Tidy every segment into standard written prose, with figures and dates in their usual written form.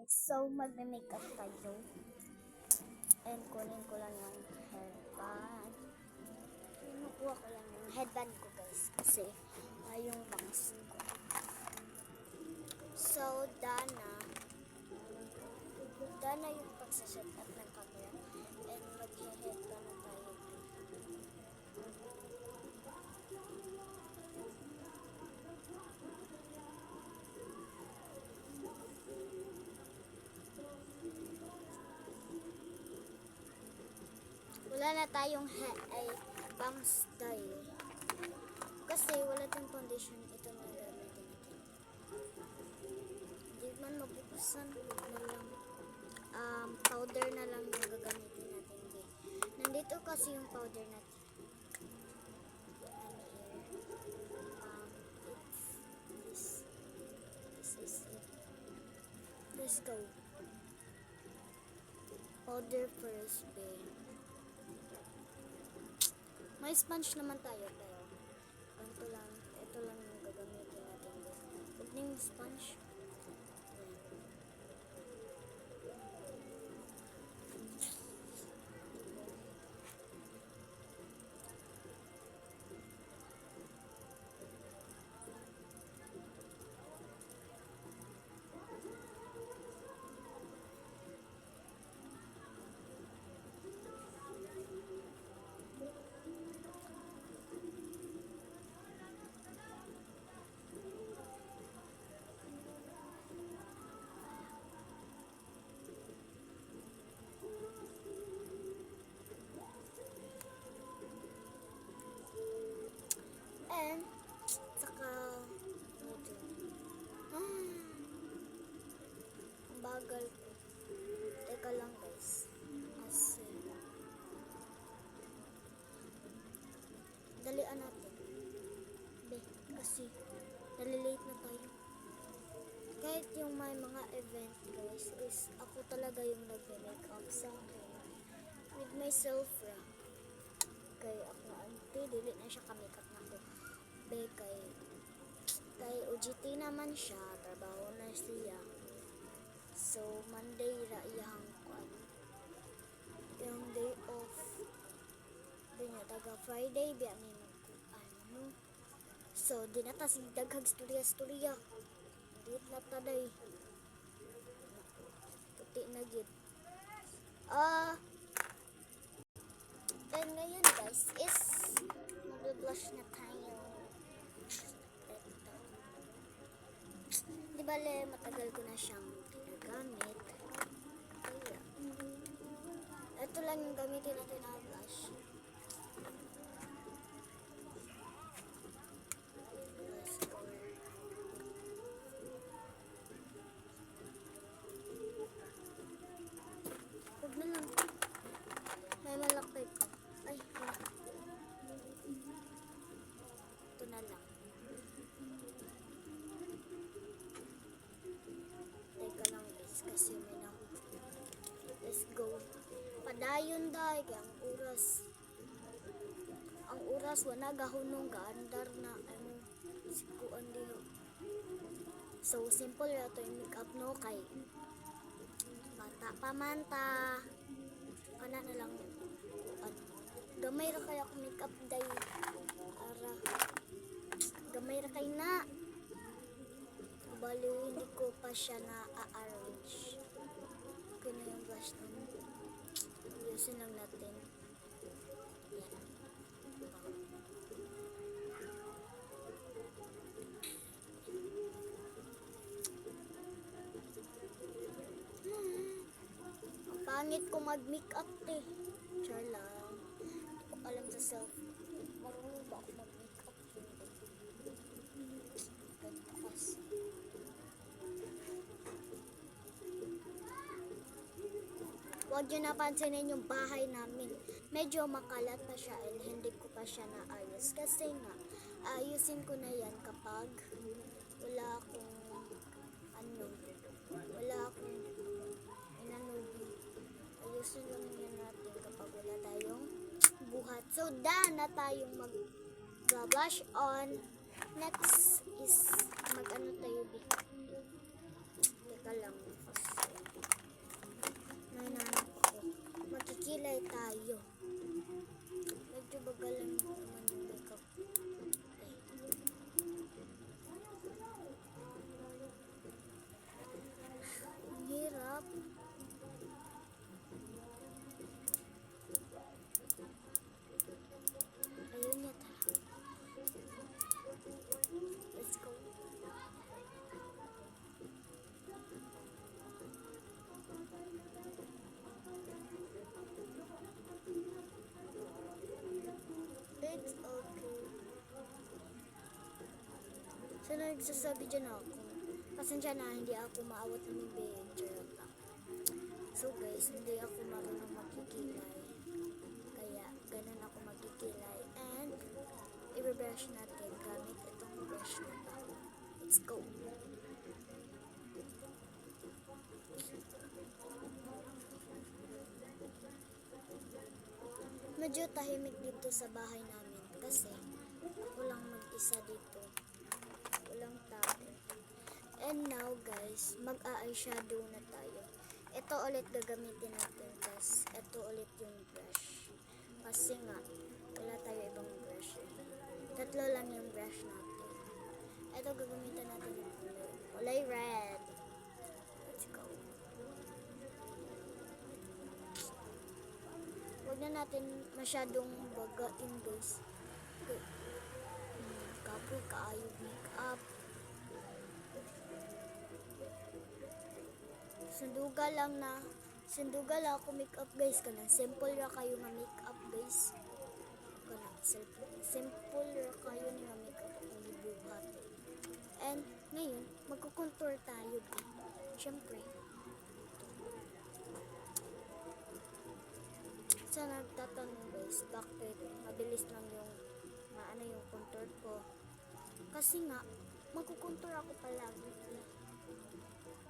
So, magme-makeup tayo. And kunin ko lang yung headband. Kinukuha ko lang yung headband ko, guys. Kasi, yung bangs ko. So, Dana yung pagsaset up ng camera. And mag-headband na tayo. Wala na tayong bangs dye. Kasi wala tayong foundation. Ito na gamitin natin. Hindi man mabuksan. Powder na lang yung gagamitin natin. Nandito kasi yung powder natin. This is it. Let's go. Powder first, babe. May sponge naman tayo, pero ito lang yung gagamitin natin. Huwag na yung sponge. And, saka, ang bagal ko. Teka lang, guys. Dalian natin. Kasi, nalilate na tayo. Kahit yung may mga event, guys, is ako talaga yung nag-makeup sa akin. With myself, kaya ako auntie, dili na siya ka-makeup na ako. Kay OJT naman siya, trabaho na siya. So, Monday iyang yung day off. Taga Friday, biya may So, di na ta si daghag storya. Dito na taday. Puti na gid. And ngayon, guys, is mag-blush na tayo. Di bale, matagal ko na siyang ginagamit. Kaya, ito lang yung gamitin natin na blush. Huwag na lang. May malaki ko. Ay, wala. Ito na lang. Teka lang, guys, kasi may nakuha. Let's go. Padayon dahi kaya ang oras wala gahunong gaandar na sikuan diho. So simple ra to yung makeup, no, kay bata pa man ta. Kana na lang gamay ra kaya ako makeup day. Gamay ra kay na. Bali hindi ko pa siya na a-arrange. Okay na yung blush namin. Ayusin lang natin. Yan. Ang pangit ko mag-makeup Char lang. Hindi ko alam sa self. Marunong ba ako mag-makeup? Ganito kasi. Huwag nyo napansinin yung bahay namin. Medyo makalat pa siya and hindi ko pa siya naayos. Kasi nga, ayusin ko na yan kapag wala akong inanubi. Ayusin lang yan natin kapag wala tayong buhat. So, na tayong mag-blush on. Next is mag-ano tayo dito. Teka lang. nagsasabi dyan ako. Pasensya na, hindi ako maawat ng bibig. Charot lang. So guys, hindi ako marunong magkikilay. Kaya, ganun ako magkikilay. And, i-brush natin gamit itong brush na to. Let's go! Medyo tahimik dito sa bahay namin kasi ako lang mag-isa dito. Walang tao. And now guys, mag-eyeshadow na tayo. Ito ulit gagamitin natin guys. Ito ulit yung brush. Kasi nga, wala tayo ibang brush. Tatlo lang yung brush natin. Ito gagamitin natin ng kulay red. Let's go. Huwag na natin masyadong bagain guys. Kapoy kaayo make up. Sunduga lang ako make up guys. Kanang simple ra kayo nga make up guys. Kanang simple ra kayo nga make up ang gibuhat. And ngayon, magko-contour tayo. Syempre. Sa nagtatanong guys, bakit mabilis lang yung yung contour ko? Kasi nga, magkukontour ako palagi.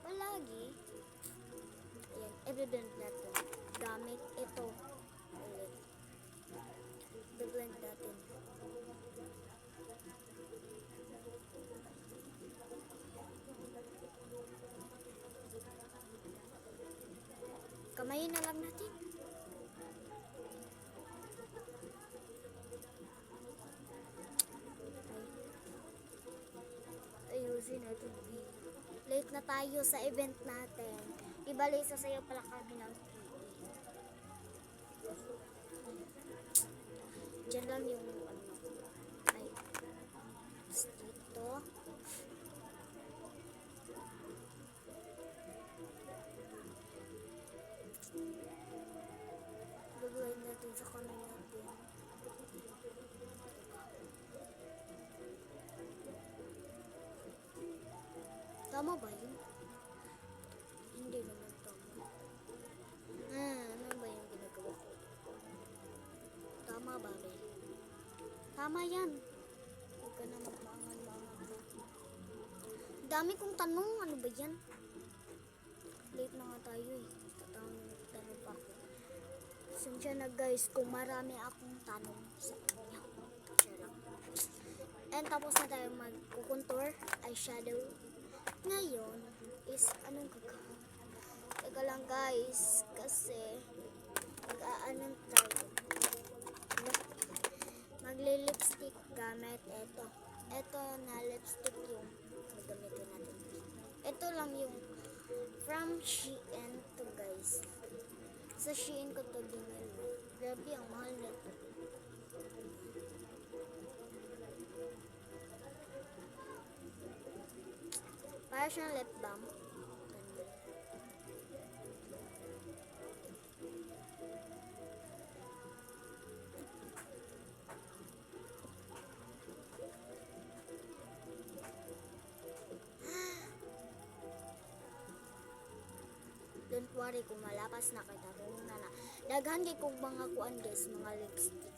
Palagi. Ayan, i-blend natin. Gamit ito. Ulit. I-blend natin. Kamayin na lang natin. Ayusin natin. Late na tayo sa event natin. Ibalik sa sayo pala kami ng Diyan lang yung ay dito. Gagawin natin sa kamay natin. Tama ba yun? Hindi naman tama. Ano ba yung ginagawa ko? Tama ba ba? Tama yan. Huwag ka na magmaangan-maangan ka. Dami kong tanong. Ano ba yan? Late na nga tayo eh. Tanong pa ako. Sensya na guys kung marami akong tanong sa kanya. And tapos na tayo mag-contour, eyeshadow. Ngayon is anong gagawin? Teka lang guys, kasi mag-aanan tayo. Magli-lipstick gamit ito. Ito na lipstick yung gagamitin natin. Ito lang yung from Shein to guys. Sa Shein ko to binili. Grabe, ang mahal nito. Para siyang lip balm. Don't worry kung malapas na kay tarong na. Daghan kay kog mga kuan guys, mga lipstick.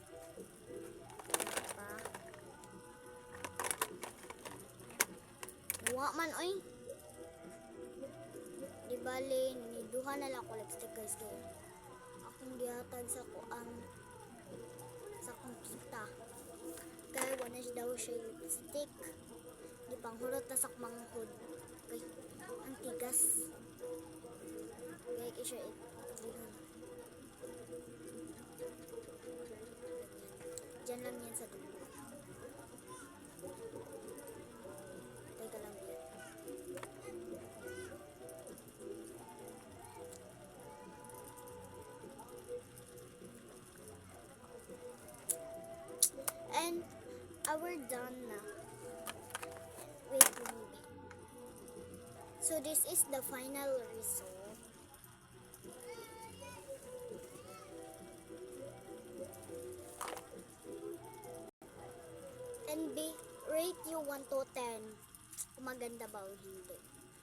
Wa man oy. Di bali ni duha na lang ko lipstick guys kay akong gihatag sa kuan sa kita. Kay wala daw siya lipstick. Di panghurot na sa manghod. Kay ang tigas. Kaya siya Diyan lang yan sa dulo. Teka lang yan. And we're done na. Wait lang. So this is the final result. And rate you 1 to 10. kung maganda ba o hindi.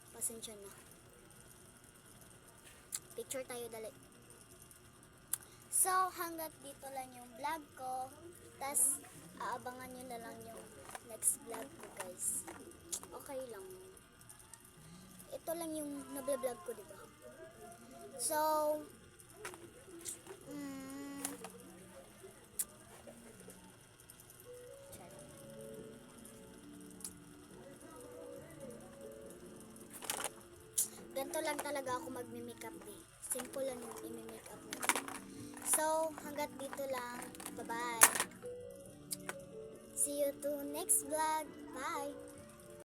Pasensya na. Picture tayo dali. So, hanggat dito lang yung vlog ko. Tas, aabangan nyo na lang yung next vlog ko, guys. Okay lang. Ito lang yung nablog ko, diba? So, ganito lang talaga ako magme-makeup eh. Simple lang yung i-makeup natin. So, hanggat dito lang. Bye-bye. See you to next vlog. Bye!